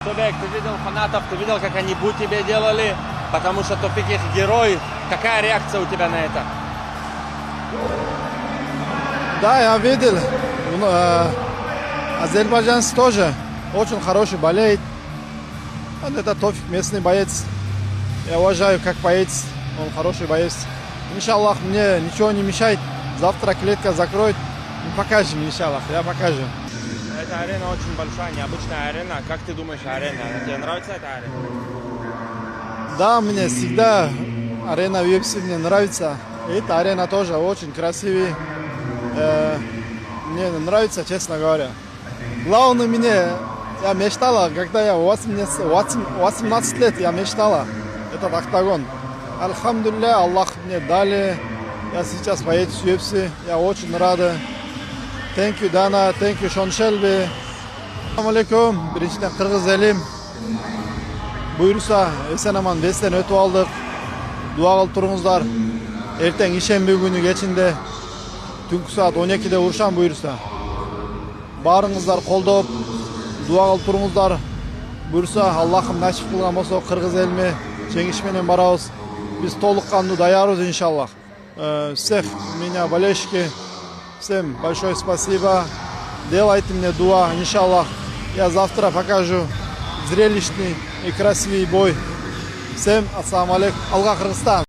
Тубек, ты видел фанатов, ты видел, как они бу тебе делали, потому что Тофик их герой. Какая реакция у тебя на это? Да, я видел. Азербайджанец тоже очень хороший болеет. Это Тофик, местный боец. Я уважаю, как боец. Он хороший боец. Иншаллах, мне ничего не мешает. Завтра клетка закроет. Мы покажем, иншаллах, я покажу. Эта арена очень большая, необычная арена. Как ты думаешь, арена? Тебе нравится эта арена? Да, мне всегда арена UFC мне нравится. Эта арена тоже очень красивая. Мне нравится, честно говоря. Главное мне, я мечтала, когда я 18 лет, я мечтала этот октагон. Альхамдулилля, Аллах мне дали. Я сейчас поеду в UFC, я очень рада. Thank you, Dana. Thank you, Sean Shelby. Assalamu alaikum. Birinchidan Qirg'iz elim. Buyursa, eson-omon Vestdan o'tib oldik. Duo qilib turingizlar. Ertang ishanba kuni kechinde tungi soat 12 da urisham buyursa. Baringizlar qo'ldab duo qilib turingizlar. Buyursa, Allohim nasib qilgan bo'lsa Qirg'iz elmi jengish bilan boramiz. Biz to'liqqanli tayyormiz inshaalloh. Всех меня болельщики. Всем большое спасибо. Делайте мне дуа, иншаллах. Я завтра покажу зрелищный и красивый бой. Всем ассаламу алейкум. Алга Кыргызстан.